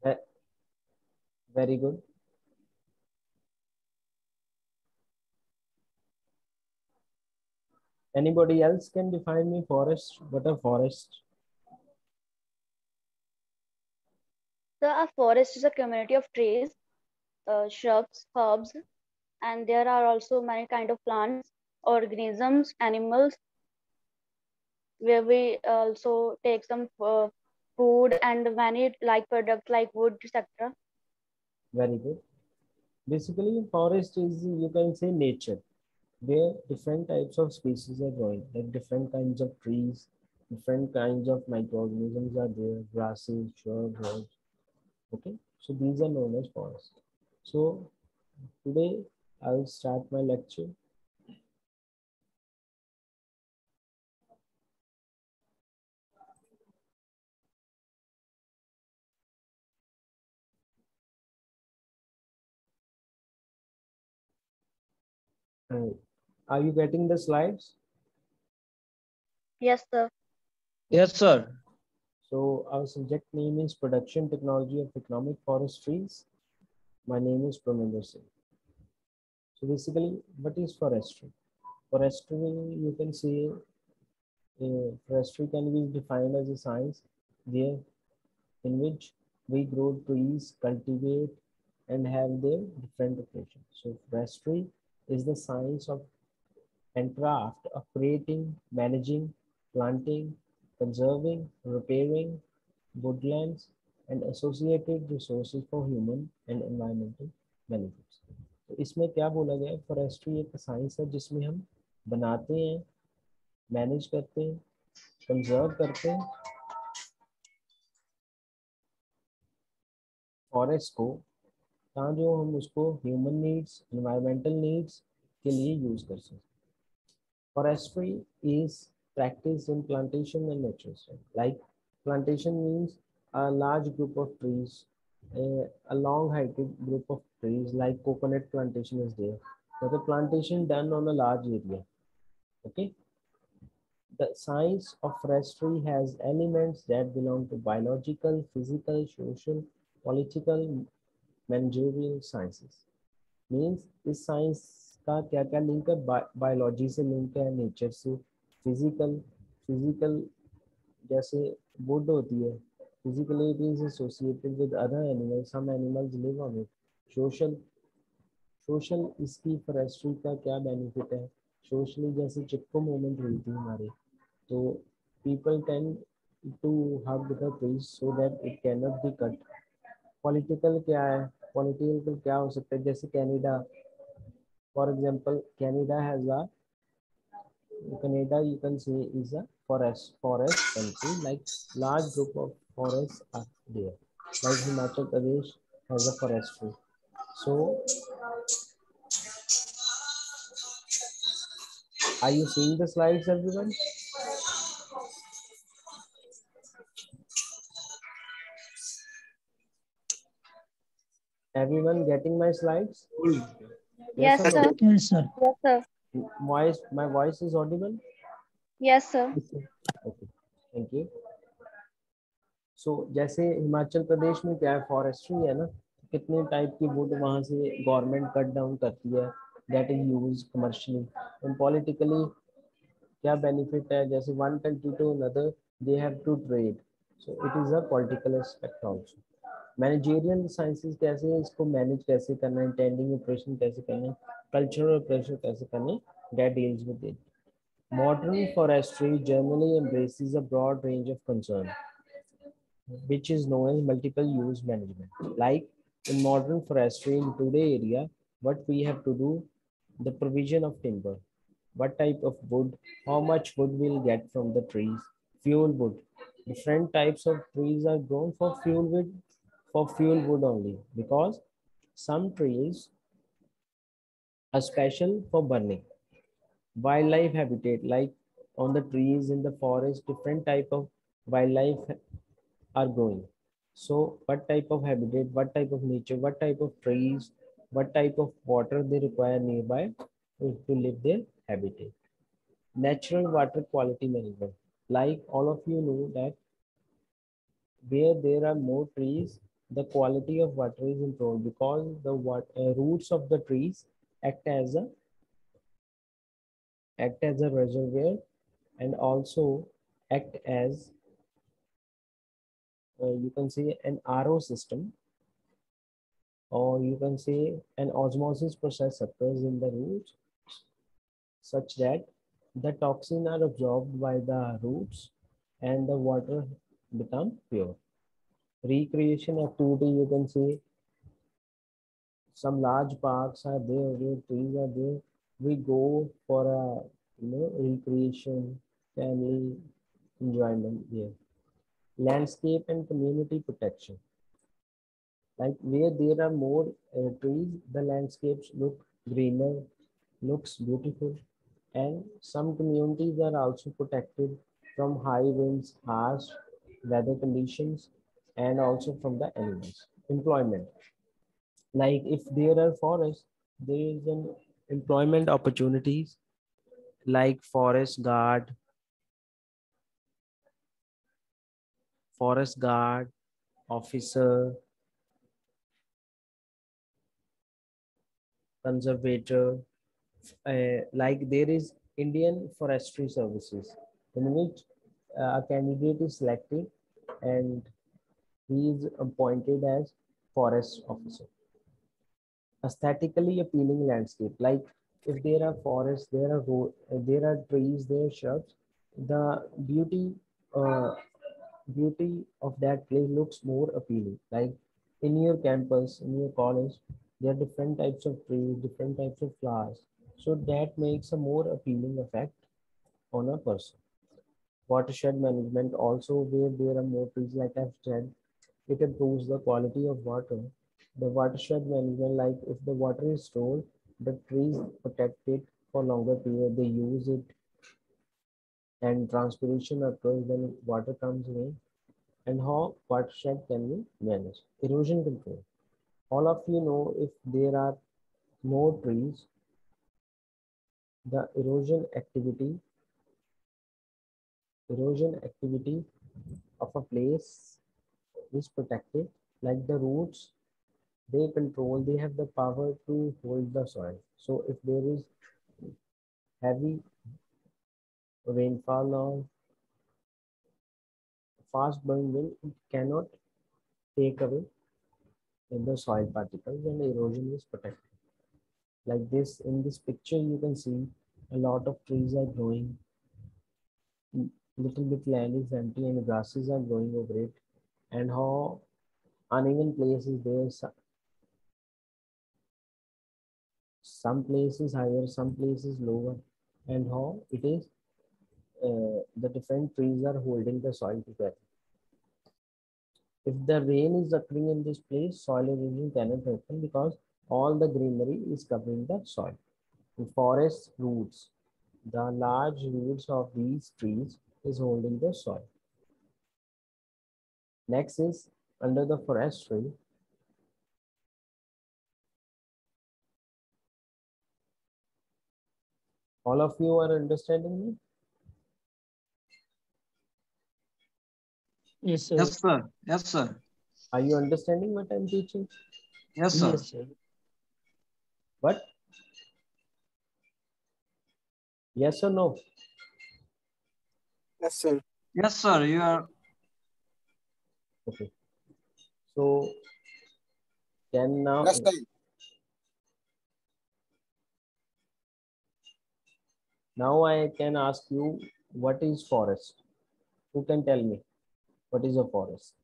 Uh, very good. Anybody else can define me forest? What a forest? So a forest is a community of trees, shrubs, herbs, and there are also many kind of plants, organisms, animals, where we also take some food and many like products like wood, etc. Very good. Basically, forest is, you can say, nature, where different types of species are growing, like different kinds of trees, different kinds of microorganisms are there, grasses, shrubs, herbs. Okay, so these are known as forests. So today I'll start my lecture. Uh, are you getting the slides? Yes, sir. Yes, sir. So our subject name is Production Technology of Economic Forestries. My name is Pramendra Singh. So basically, what is forestry? Forestry, you can say, forestry can be defined as a science where in which we grow trees, cultivate, and have their different operations. So forestry is the science of and craft of creating, managing, planting, conserving, repairing woodlands and associated resources for human and environmental benefits. तो इसमें क्या बोला गया है, forestry एक science है जिसमें हम बनाते हैं, मैनेज करते हैं, कंजर्व करते हैं फॉरेस्ट को, ताकि जो हम उसको ह्यूमन नीड्स, एनवायरमेंटल नीड्स के लिए यूज कर सकें. Forestry is practiced in plantation and nature reserve. Like plantation means a large group of trees, a long heighted group of trees like coconut plantation is there. But the plantation done on a large area. Okay. The science of forestry has elements that belong to biological, physical, social, political, managerial sciences. Means इस science का क्या क्या link है, biology से link है, nature से, physical physical जैसे wood होती है, physically it is associated with other animals, some animals live on it. Social social इसकी फॉरेस्ट्री का क्या बेनिफिट है, सोशली जैसे चिपको मूवमेंट हुई थी हमारी, तो people tend to hug the trees so that it can not be cut. Political क्या है, पॉलिटिकल क्या हो सकता है, जैसे Canada. For example, Canada you can say is a forest country. Like large group of forests are there. Like Himachal Pradesh has a forestry. So, are you seeing the slides, everyone? Everyone getting my slides? Yes Yes, or no? sir. Yes, sir. Yes, sir. My voice is audible? Yes, sir. Okay, thank you. सो जैसे हिमाचल प्रदेश में क्या है, forestry है ना, कितने type की would वहाँ से गवर्नमेंट कट डाउन करती है, that is use commercially and politically. क्या बेनिफिट है, जैसे one country to another they have to trade, so it is a political aspect also. Managerial sciences कैसे है, इसको मैनेज कैसे करना है, टेंडिंग ऑपरेशन कैसे करना है, कल्चरल ऑपरेशन कैसे करना है, that deals with it. Modern forestry generally embraces a broad range of concern, which is known as multiple use management. Like in modern forestry in today area, what we have to do, the provision of timber, what type of wood, how much wood we'll get from the trees, fuel wood. Different types of trees are grown for fuel wood only, because some trees are special for burning. Wildlife habitat, like on the trees in the forest, different type of wildlife are growing. So what type of habitat, what type of nature, what type of trees, what type of water they require nearby to live their habitat. Natural water quality management. Like all of you know that where there are more trees, the quality of water is improved because the roots of the trees act as a reservoir and also act as you can say an RO system, or you can say an osmosis process occurs in the roots such that the toxin are absorbed by the roots and the water become pure. Recreation activity, you can say some large parks are there where trees are there. We go for a recreation, family enjoyment there. Landscape and community protection. Like where there are more trees, the landscapes look greener, looks beautiful, and some communities are also protected from high winds, harsh weather conditions, and also from the animals. Employment. Like if there are forests, there is an employment opportunities like forest guard, officer, conservator. Like there is Indian Forestry Services, in which a candidate is selected and he is appointed as forest officer. Aesthetically appealing landscape, like if there are forests, there are trees, there are shrubs, the uh, beauty of that place looks more appealing. Like in your campus, in your college, there are different types of trees, different types of flowers, so that makes a more appealing effect on a person. Watershed management also, where there are more trees, like I've said, it improves the quality of water. The watershed management, like if the water is stored, the trees protect it for longer period. They use it, and transpiration occurs when water comes away. And how watershed can be managed. Erosion control. All of you know, if there are more trees, the erosion activity of a place is protected. Like the roots, they have the power to hold the soil. So if there is heavy rainfall or fast blowing wind, it cannot take away the soil particles, and erosion is protected. Like this, in this picture, you can see a lot of trees are growing. Little bit land is empty and grasses are growing over it. And how uneven place is there. Some places higher, some places lower. And how it is the different trees are holding the soil together. If the rain is occurring in this place, soil erosion cannot happen because all the greenery is covering the soil. The forest roots, the large roots of these trees is holding the soil. Next is under the forestry. All of you are understanding me? Yes, sir. Yes, sir. Yes, sir. Are you understanding what I'm teaching? Yes, sir. Yes, sir. What? Yes or no? Yes, sir. Yes, sir. You are. Okay. So can now Last time. now I can ask you, what is forest? Who can tell me what is a forest?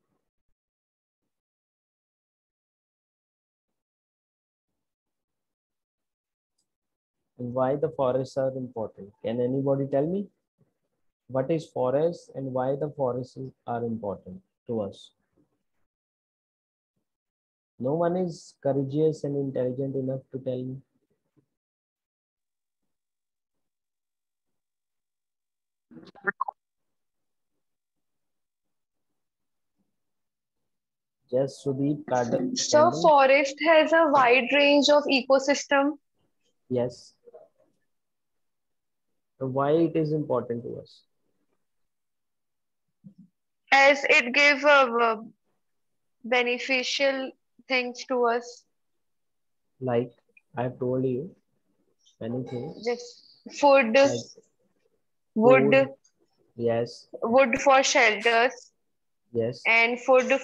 And why the forests are important? Can anybody tell me what is forest and why the forests are important to us? No one is courageous and intelligent enough to tell me. Just Sudeep So Tandon. forest has a wide range of ecosystem Yes. So why it is important to us? as it give beneficial things to us. Like I've told you many things, Just food, like wood, food. Yes, wood for shelters, yes. and food.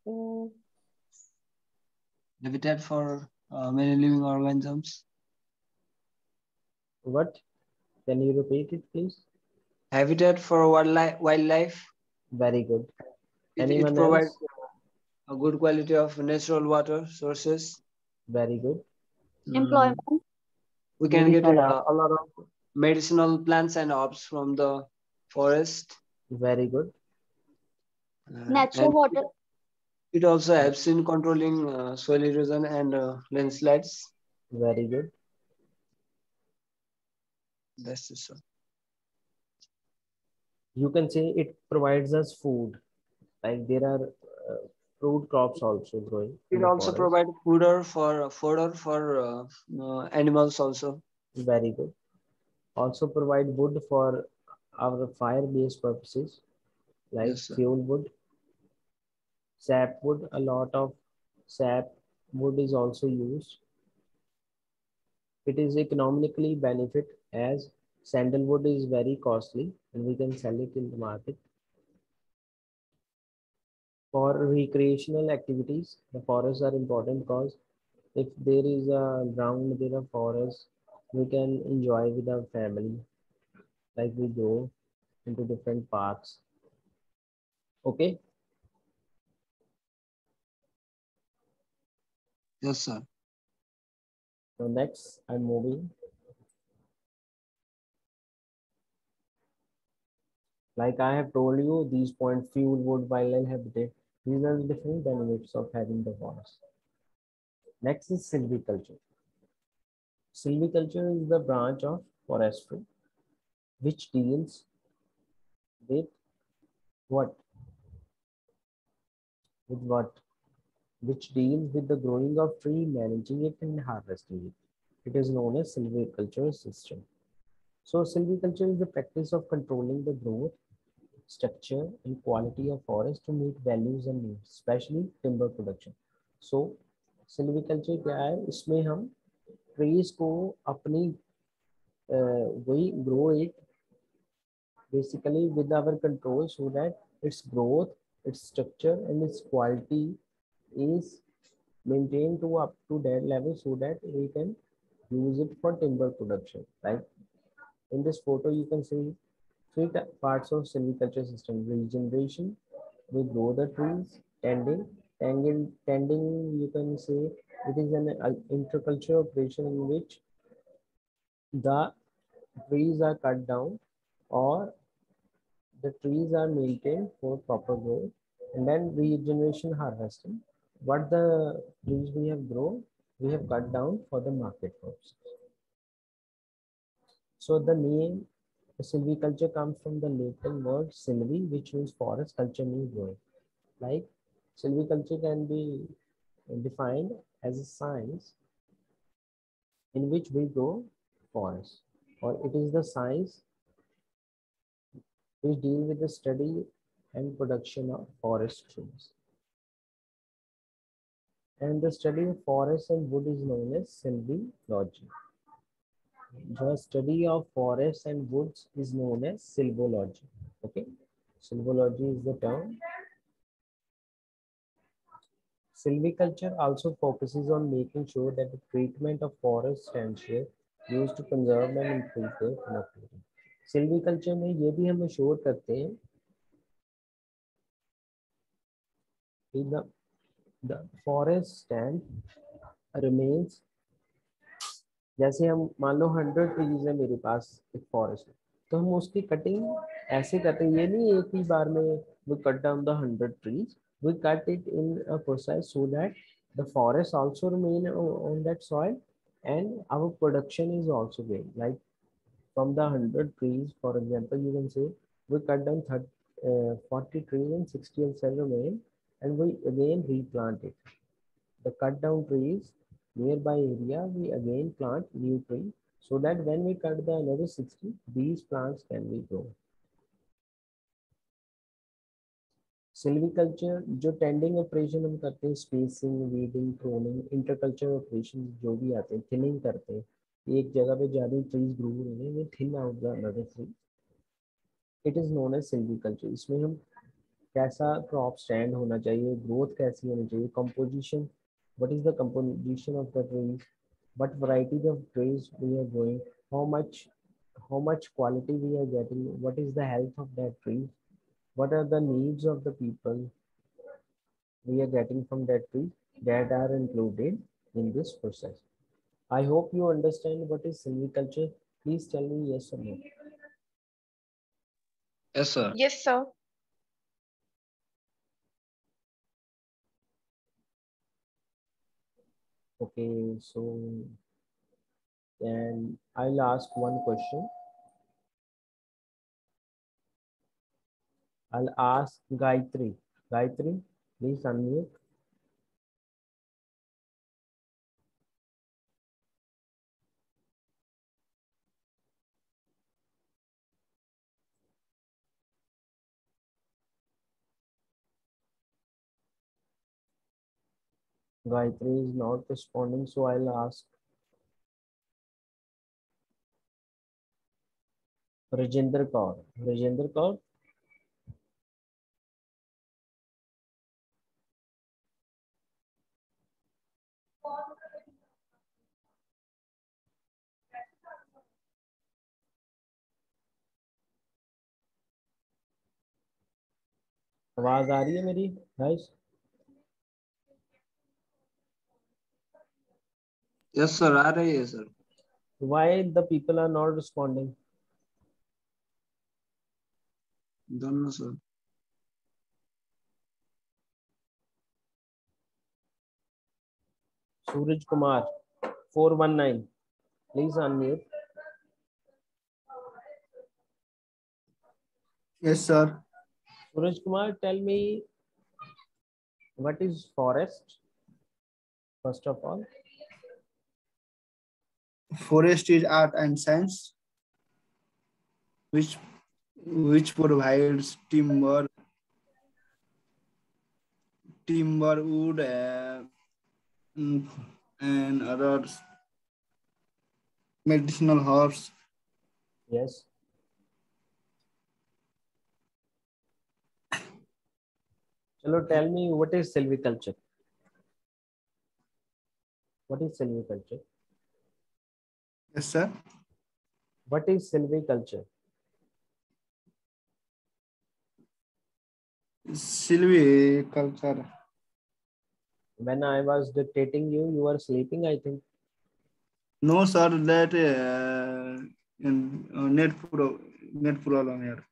Mm, habitat for many living organisms. What? Can you repeat it, please? Habitat for wildlife. Very good. It Anyone provides else? a good quality of natural water sources. Very good. Mm, Employment. we can Maybe get for us. a lot of medicinal plants and herbs from the forest. Very good. Natural And water. it also helps in controlling soil erosion and landslides. Very good. That's it, sir. You can say it provides us food. Like there are fruit crops also growing in It the also forest. provides fodder for animals also. Very good. Also provide wood for our fire-based purposes, like Yes, sir. fuel wood, sap wood. A lot of sap wood is also used. It is economically benefit as sandalwood is very costly and we can sell it in the market. For recreational activities, the forests are important because if there is a ground, there are forests, we can enjoy with our family, like we go into different parks. Okay, Yes, sir. so next I'm moving. Like I have told you, these points: fuel, wood, wildlife habitat. These are the different benefits of having the forest. Next is silviculture. Silviculture is the branch of forestry which deals with what? With what? Which deals with the growing of tree, managing it, and harvesting it. It is known as silviculture system. So silviculture is the practice of controlling the growth, structure, and quality of forest to meet values and needs, especially timber production. So silviculture क्या है? इसमें हम trees को अपनी वही grow it basically with our control so that its growth, its structure, and its quality is maintained to up to that level so that we can use it for timber production. Like in this photo, you can see three parts of silviculture system: regeneration, we grow the trees; tending, you can say it is an intercultural operation in which the trees are cut down or the trees are maintained for proper growth. And then regeneration, harvesting. What the trees we have grown, we have cut down for the market purpose. So the name silviculture comes from the Latin word silvi, which means forest, culture means growing. Like silviculture can be defined as a science in which we grow forest, or it is the science which deal with the study and production of forest trees. And the study of forest and wood is known as silvilogy. The study of forests and woods is known as silvology. Okay, silvology is the term. Silviculture also focuses on making sure that the treatment of forest ensure used to conserve and improve their productivity. Silviculture में ये भी हम sure करते हैं कि the forest stand remains. जैसे हम मान लो 100 ट्रीज है मेरे पास एक फॉरेस्ट में, तो हम उसकी कटिंग ऐसे करते हैं, ये नहीं एक ही बार में we cut down the 100 trees, we cut it in a process so that the forest also remain on that soil and our production is also gained. Like from the 100 trees, for example, you can say we cut down 40 trees and 60 and 7 remain, and we again replant it. The cut down trees nearby area, we again plant new tree so that when we cut the another 60, these plants can be grown. Silviculture जो tending operation हम करते हैं, spacing, weeding, pruning, interculture operation जो भी आते हैं, thinning करते हैं, एक जगह पे ज़्यादा ट्रीज ग्रो हो रहे हैं, we thin out the another tree, it is known as silviculture. इसमें हम कैसा क्रॉप स्टैंड होना चाहिए, ग्रोथ कैसी होनी चाहिए, composition, what is the composition of the trees, what variety of trees we are growing, how much quality we are getting, what is the health of that tree, what are the needs of the people we are getting from that tree, that are included in this process. I hope you understand what is silviculture. Please tell me yes or no. Yes, sir. Yes, sir. Okay, so then I'll ask one question. I'll ask Gayatri. Gayatri, please unmute. Gayatri is not responding, so I'll ask Rajinder Kaur. Rajinder Kaur, आवाज आ रही है मेरी guys? Yes, sir. आ रही है, sir. Why the people are not responding? Don't know, sir. Suraj Kumar 419, please unmute. Yes, sir. Suraj Kumar, tell me what is forest first of all. Forest is art and science, which provides timber, wood, and other medicinal herbs. Yes. Chalo, tell me what is silviculture? What is silviculture? Yes, sir. What is silviculture? Silviculture. When I was dictating you, you were sleeping, I think. No, sir. That net problem here.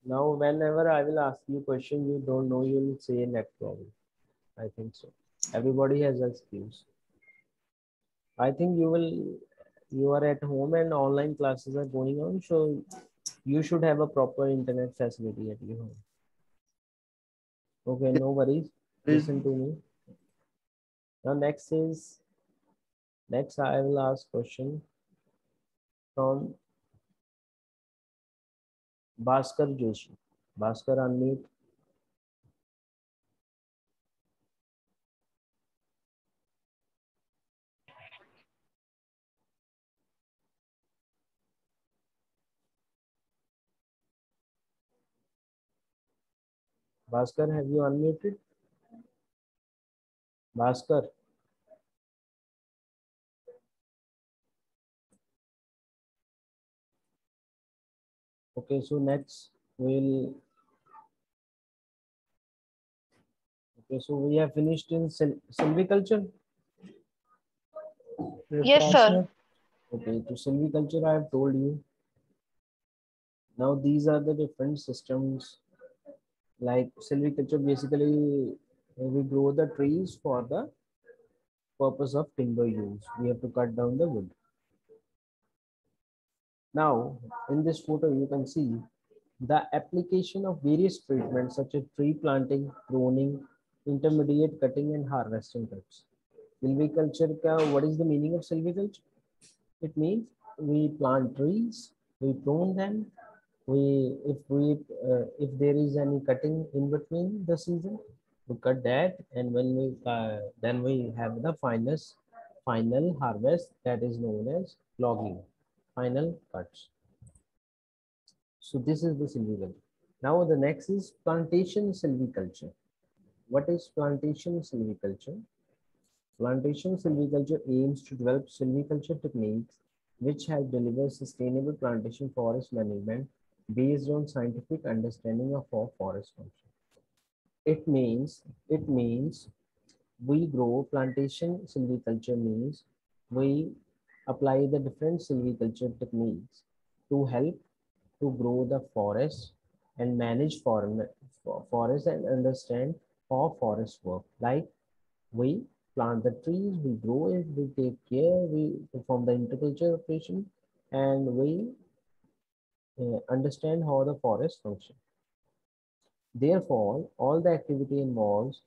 Now, whenever I will ask you question, you don't know, you will say net problem. I think so. Everybody has excuse. I think you are at home and online classes are going on, so you should have a proper internet facility at your home. Okay, no worries. Listen to me. Now next I will ask question from Bhaskar Joshi. Bhaskar, unmute. Bhaskar, have you unmuted? Bhaskar. Okay, so next we'll. Okay, so we have finished in silviculture. Yes, sir. Okay, to silviculture I have told you. Now these are the different systems. Like silviculture, basically we grow the trees for the purpose of timber use. We have to cut down the wood. Now in this photo you can see the application of various treatments such as tree planting, pruning, intermediate cutting and harvesting cuts. Silviculture what is the meaning of silviculture? It means we plant trees, we prune them, if there is any cutting in between the season, we cut that, and when we then we have the final harvest, that is known as logging, final cuts. So this is the silviculture. Now the next is plantation silviculture. What is plantation silviculture? Plantation silviculture aims to develop silviculture techniques which help deliver sustainable plantation forest management based on scientific understanding of how forest function. It means we grow plantation silviculture means we apply the different silviculture techniques to help to grow the forest and manage forest and understand how forests work. Like we plant the trees, we grow it, we take care, we perform the interculture operation, and we understand how the forest function. Therefore, all the activity involves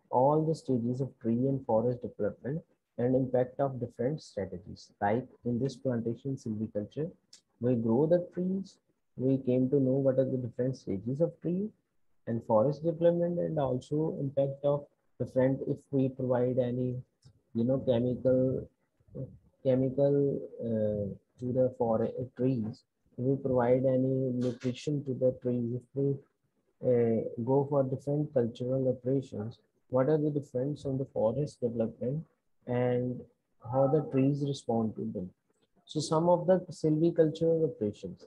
all the stages of tree and forest development and impact of different strategies. Like in this plantation silviculture, we grow the trees, we came to know what are the different stages of tree and forest development, and also impact of different, if we provide any chemical to the forest trees, we provide any nutrition to the trees, if we go for different cultural operations, what are the difference on the forest development and how the trees respond to them. So some of the silvicultural operations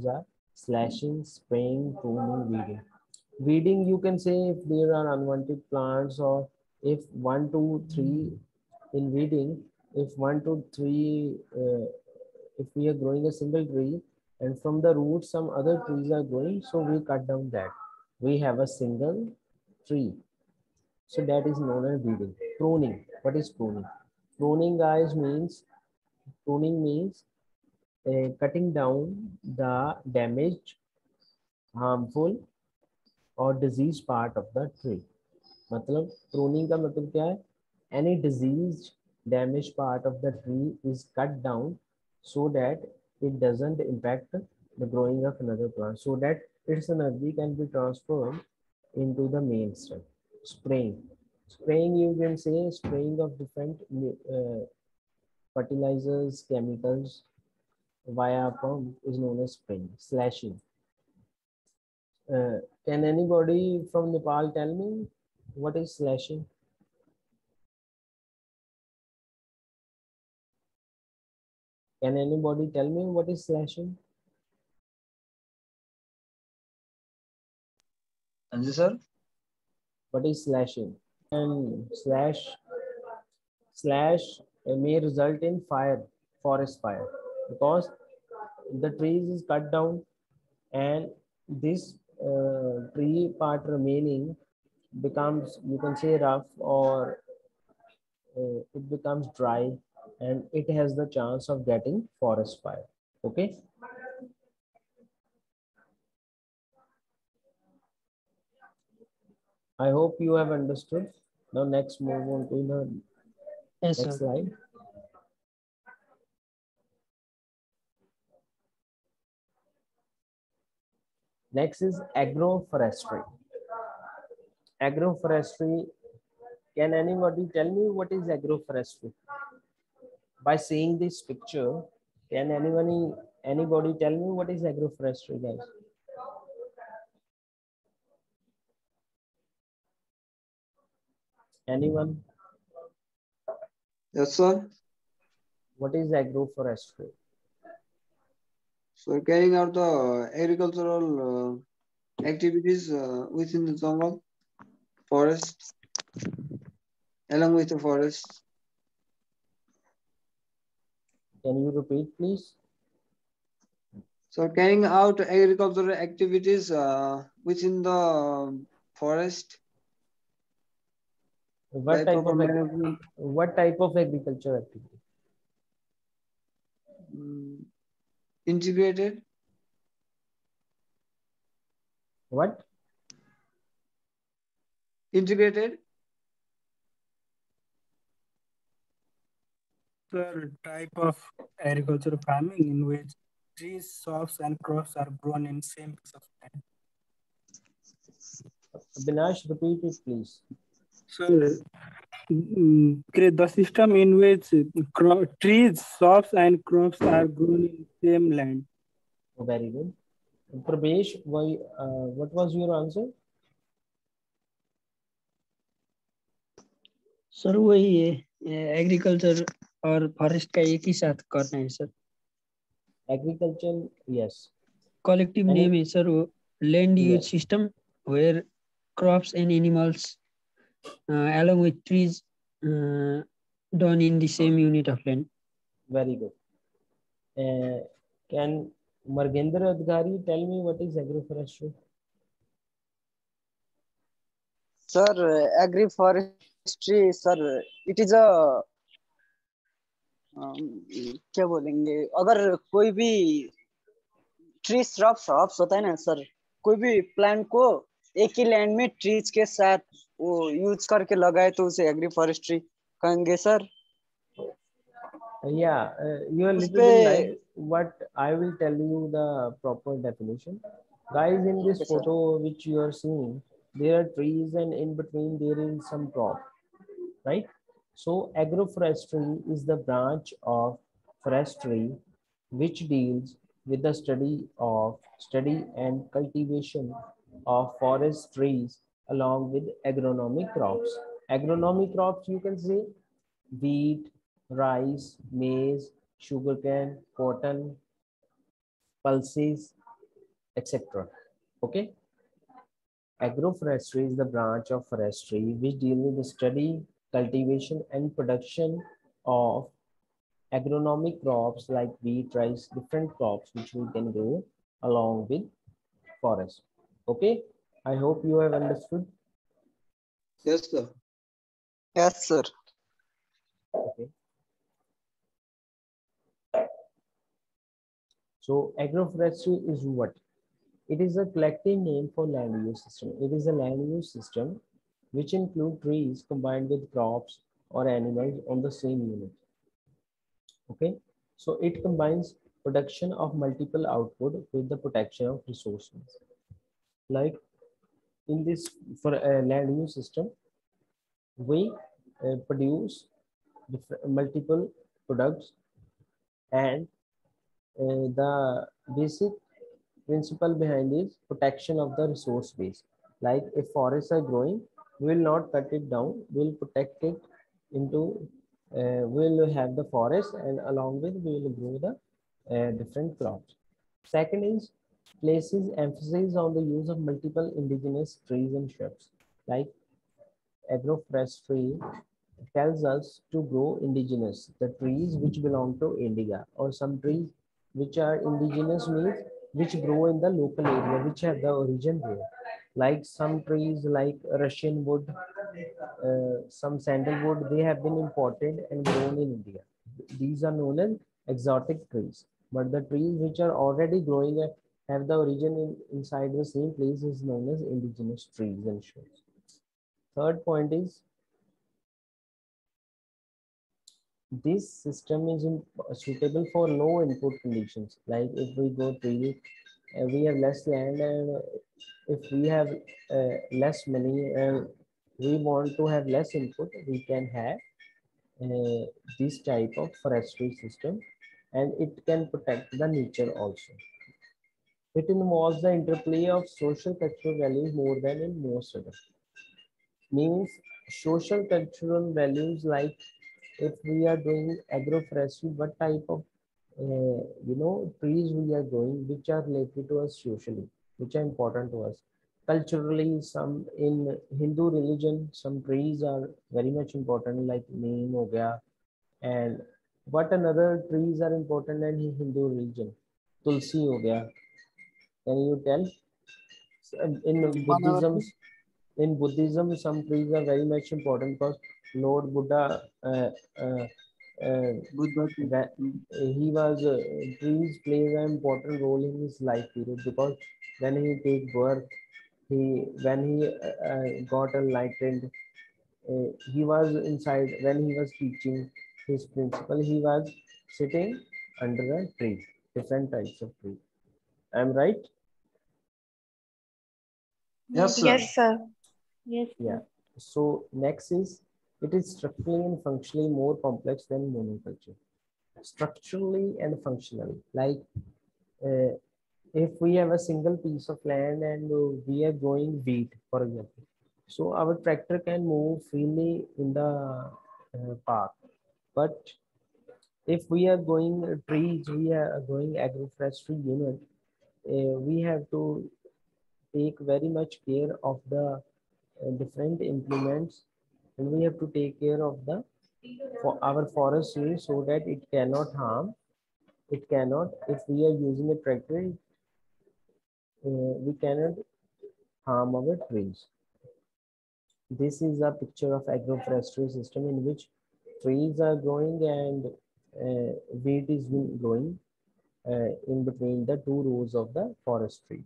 are slashing, spraying, pruning, weeding. Weeding, you can say if there are unwanted plants, or if 1, 2, 3 in weeding, if 1, 2, 3, if we are growing a single tree and from the roots some other trees are growing, so we cut down that. We have a single tree. So that is known as weeding. Pruning. What is pruning? Pruning, guys, means cutting down the damaged, harmful or diseased part of the tree. मतलब pruning का मतलब क्या है? Any diseased, damaged part of the tree is cut down so that it doesn't impact the growing of another plant, so that its energy can be transferred into the main stem. Spraying. Spraying, you can say spraying of different fertilizers, chemicals via pump is known as spraying. Slashing. Can anybody from Nepal tell me what is slashing? Can anybody tell me what is slashing? Anji sir? What is slashing? And slash may result in forest fire, because the trees is cut down and this tree part remaining becomes, you can say, rough, or it becomes dry, and it has the chance of getting forest fire. Okay. I hope you have understood. Now next move on to the Yes, next sir. slide. Next is agroforestry. Agroforestry, can anybody tell me what is agroforestry? By seeing this picture, can anybody tell me what is agroforestry, guys? Anyone? Yes, sir. What is agroforestry? So carrying out the agricultural activities within the jungle, forest, along with the forest. Can you repeat, please? So carrying out agricultural activities within the forest. What type of agriculture activity? Integrated. What? Integrated. Sir, type of agricultural farming in which trees, crops, and crops are grown in same piece of land. Binash, repeat it, please. So, the system in which trees, crops, and crops are grown in same land. Oh, very good. Prabesh, why? What was your answer? Sir वही है agriculture और forest का एक ही साथ करना है sir Agriculture, yes. Collective And name है sir वो land use yes, system where crops and animals along with trees done in the same unit of land. very good. Can Margendra Adhikari tell me what is agroforestry? Sir, agroforestry, sir, it is a क्या बोलेंगे अगर कोई भी tree shrubs होता है ना sir कोई भी प्लांट को एक ही लैंड में ट्रीज के साथ वो यूज करके लगाए तो उसे एग्रीफॉरेस्ट्री कहेंगे sir Yeah, you are a little उसपे bit light. What I will tell you the proper definition. Guys, in this okay sir photo which you are seeing, there are trees and in between there is some crop, right? So agroforestry is the branch of forestry which deals with the study and cultivation of forest trees along with agronomic crops. Agronomic crops you can say wheat, rice, maize, sugarcane, cotton, pulses, etc. Okay. Agroforestry is the branch of forestry which deals with the study, cultivation, and production of agronomic crops like wheat, rice, different crops which we can grow along with forest. Okay. I hope you have understood. Yes, sir. Yes sir Okay. So agroforestry is what? It is a collective name for land use system. It is a land use system which include trees combined with crops or animals on the same unit. Okay, so it combines production of multiple output with the protection of resources. Like in this for a land use system, we produce multiple products and the basic principle behind is protection of the resource base. Like if forests are growing, we will not cut it down, we'll protect it into, we'll have the forest and along with we will grow the different crops. Second is places emphasis on the use of multiple indigenous trees and shrubs. Like agroforestry tells us to grow indigenous, the trees which belong to India, or some trees which are indigenous means which grow in the local area, which have the origin there. Like some trees like Russian wood, some sandalwood, they have been imported and grown in India. These are known as exotic trees. But the trees which are already growing and have the origin inside the same place is known as indigenous trees and shrubs. Third point is this system is suitable for low input conditions. Like if we go to we have less land and if we have less money and we want to have less input, we can have this type of forestry system and it can protect the nature also. It involves the interplay of social cultural values more than in most other. Means social cultural values like if we are doing agroforestry, what type of trees we are growing, which are related to us socially, which are important to us. Culturally, some in Hindu religion, some trees are very much important, like neem ho gaya. And what another trees are important in Hindu religion? Tulsi ho gaya. Can you tell? Manav In Buddhism, some trees are very much important because Lord Buddha, Buddha tree. that he was trees plays an important role in his life period because when he take birth, when he got enlightened, he was inside when he was teaching his principle. He was sitting under a tree. different types of tree. I'm right? Yes, sir. Yes, sir. Yes, Yeah. So next is, it is structurally and functionally more complex than monoculture. Structurally and functionally, like if we have a single piece of land and we are growing wheat, for example, so our tractor can move freely in the park. But if we are going trees, we are going agroforestry unit, we have to take very much care of the different implements, and we have to take care of the for our forestry so that it cannot harm. It cannot, if we are using a tractor, we cannot harm our trees. This is a picture of agroforestry system in which trees are growing and wheat is growing in between the two rows of the forest trees.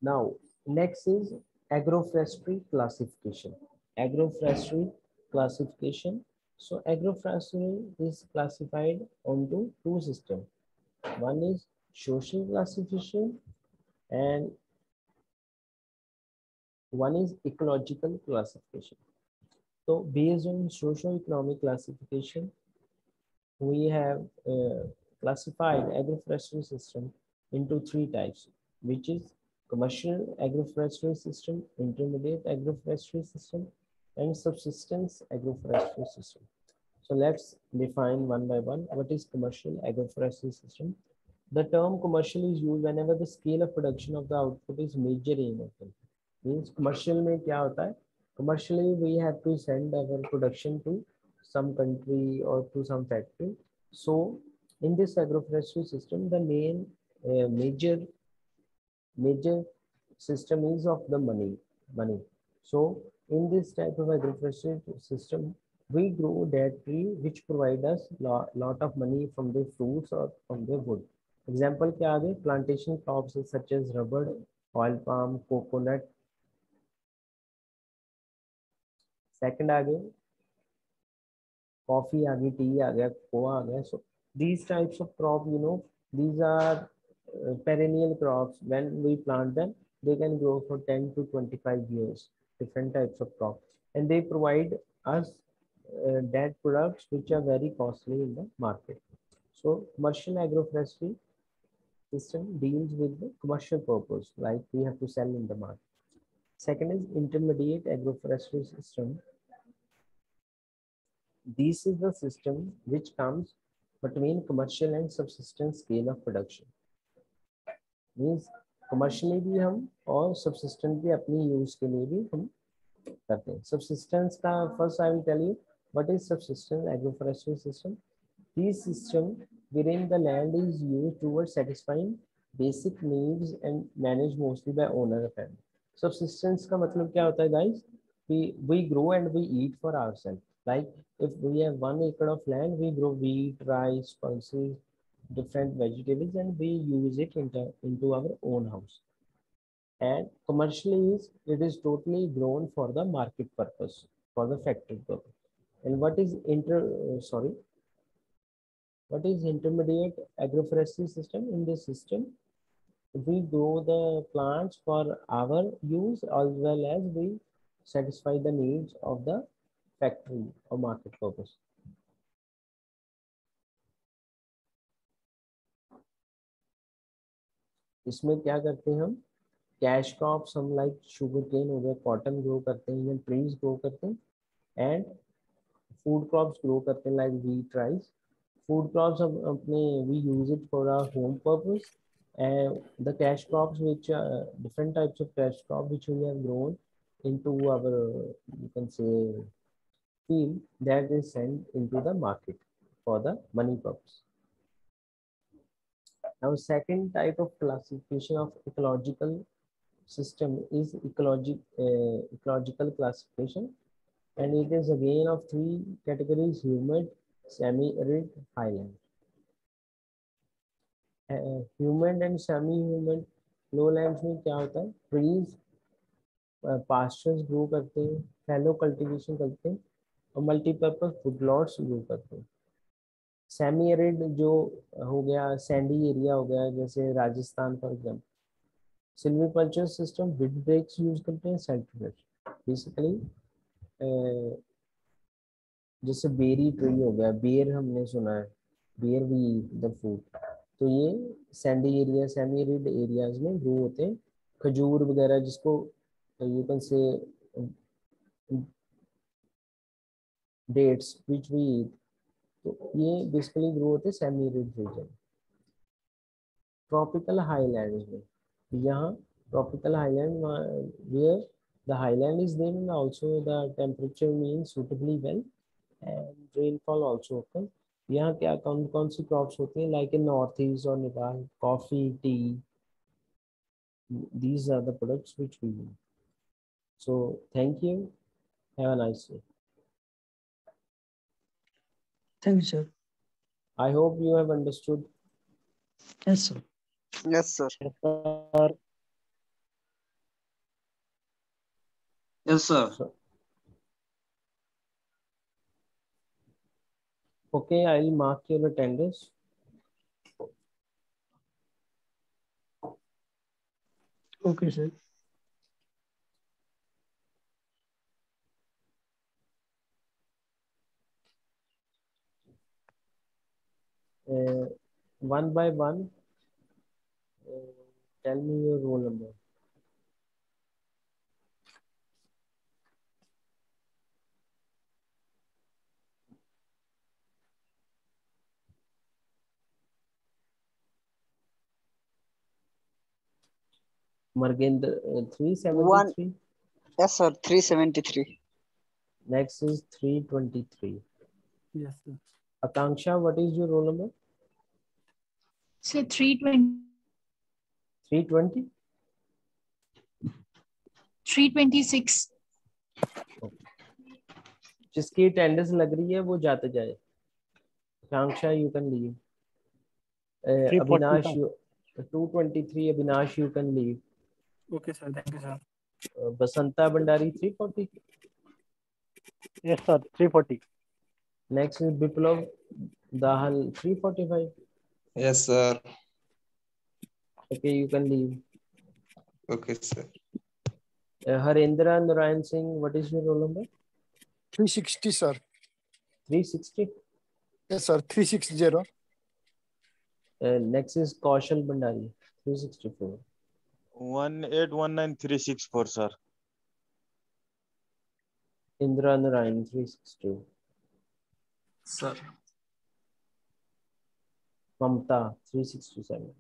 Now, next is agroforestry classification. Agroforestry classification. So agroforestry is classified onto two systems. One is social classification and one is ecological classification. So based on socio-economic classification, we have classified agroforestry system into three types, which is commercial agroforestry system, intermediate agroforestry system, and subsistence agroforestry system. So let's define one by one. What is commercial agroforestry system? The term commercial is used whenever the scale of production of the output is major aim of them. Means commercial में क्या होता है? Commercially we have to send our production to some country or to some factory. So in this agroforestry system, the main major system is of the money. So in this type of agroforestry system, we grow that tree which provide us lot of money from the fruits or from the wood. Example क्या आ गए? Plantation crops such as rubber, oil palm, coconut. Second आ गए coffee आ गई, tea आ गया, cocoa आ गया. So these types of crop, these are perennial crops. When we plant them, they can grow for 10 to 25 years. Different types of crops, and they provide us that products which are very costly in the market. So commercial agroforestry system deals with the commercial purpose, like we have to sell in the market. Second is intermediate agroforestry system. This is the system which comes between commercial and subsistence scale of production. Means commercially भी हम और subsistence भी अपनी use के लिए भी हम करते हैं. Subsistence का first I will tell you what is subsistence agroforestry system. This system wherein the land is used towards satisfying basic needs and managed mostly by owner of family. Subsistence का मतलब क्या होता है guys? We grow and we eat for ourselves. Like if we have 1 acre of land, we grow wheat, rice, pulses, different vegetables, and we use it into our own house. And commercially it is totally grown for the market purpose, for the factory purpose. And what is intermediate agroforestry system? In this system, we grow the plants for our use as well as we satisfy the needs of the factory or market purpose. इसमें क्या करते हैं हम? Cash crops हम like sugar cane हो गया, cotton grow करते हैं, ट्रीज ग्रो करते हैं, एंड फूड क्रॉप्स ग्रो करते हैं like wheat, rice. Food crops हम अपने we use it for our home purpose, and the cash crops which different types of cash crop which we have grown into our you can say field, that is sent into the market for the money purpose. Now second type of classification of ecological system is ecological classification, and it is again of three categories: humid, semi-arid, highland. Humid and semi-humid lowlands में क्या होता है? Trees, pastures grow करते हैं, fallow cultivation करते हैं, और multipurpose woodlots grow करते हैं. सेमी एरिड जो हो गया, सैंडी एरिया हो गया, जैसे Rajasthan for example, silviculture system windbreaks use करते हैं, सेल्फ बेसिकली। जैसे बेरी ट्री हो गया, बेर हमने सुना है, बेर वी द फूड, तो ये sandy area, semi arid areas में ग्रो होते हैं। खजूर वगैरह जिसको you can say dates which we eat, तो ये बेसिकली ग्रो होते हैं semi arid region. Tropical highlands में, यहाँ tropical highland where the highland is there and also the temperature means suitably well and rainfall also occur। यहाँ क्या कौन कौन सी क्रॉप्स होती हैं, लाइक इन नॉर्थ ईस्ट और Nepal, coffee, T, these are the products which we use। So thank you, have a nice day। Thank you, sir. I hope you have understood। Yes, sir. Yes, sir. sir. Yes, sir. So, okay, I'll mark your attendance। Okay, sir. One by one, tell me your roll number। Margendra, 373। Yes, sir. 373. Next is 323। Yes, sir. Akanksha, what is your roll number? So 320, 320। 326. जिसकी attendance लग रही है वो जाते जाए। Akanksha, you can leave. 340, Avinash, sir. 223, Avinash, you can leave. Okay, sir. Thank you, sir. Basanta Bhandari 340। Yes, sir. 340. Next is Viplav Dahal 345। Yes, sir. Okay, you can leave. Okay, sir. Harendra Narayan Singh, what is your roll number? 360, sir. 360। Yes, sir. 360. Next is Kaushal Bhandari 364। 1819364, sir. Indira Narayan 362। Sir. Mamata 367।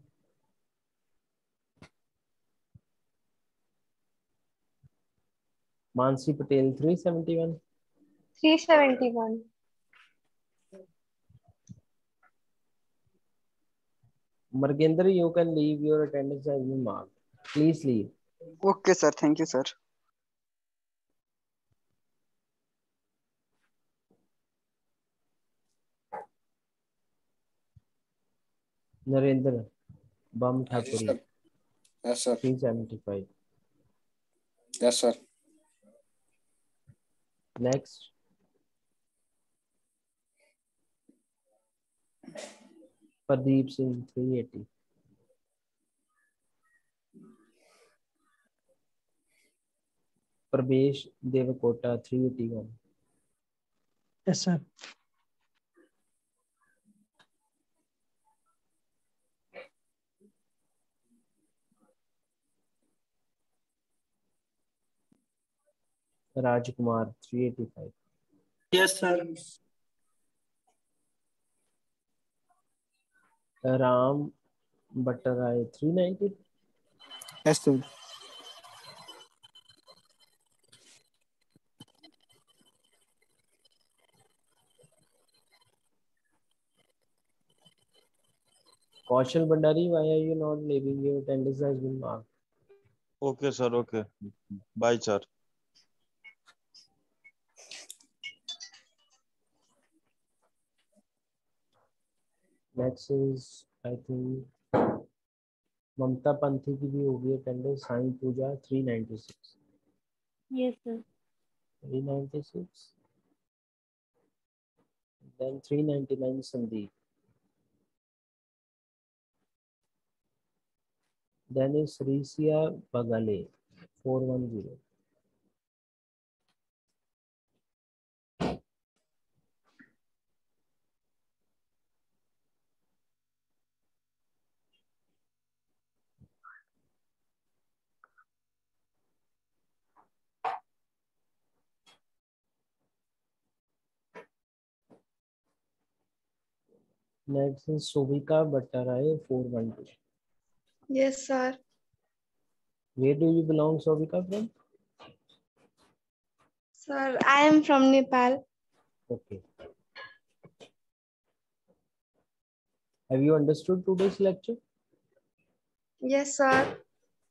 Mansi Patel 371। 371. Margendra, you can leave, your attendance has been marked, please leave। Okay, sir. Thank you, sir. Narendra Bam Yes, Thakuri sir. Yes, sir. 375। Yes, sir. Next, Pradeep Singh 380। Pravesh Devakota 381। Yes, sir. Rajkumar 385। Yes, sir. Ram Bhattarai 390। Yes, sir. Kaushal Bhandari, why are you not leaving, your attendance has been marked। Okay, sir. Okay. Bye, sir. Next is I think ममता पंथी की भी होगी attendance. Sai Puja 396। Yes, sir. 396, then 399 Sandeep। Then is Risia Bagale, 410. Next is Sovika Bhattarae, 412. Yes, sir. Where do you belong, Sovika, from? Sir, I am from Nepal. Okay. Have you understood today's lecture? Yes, sir.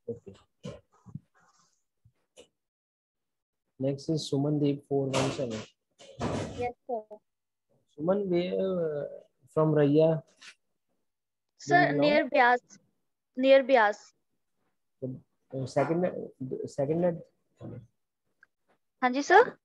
Okay. Next is Sumandeep, 417. Yes, sir. Suman, where from Raya? Sir, belong? near Bias. Near Bias. Second. हाँ जी sir.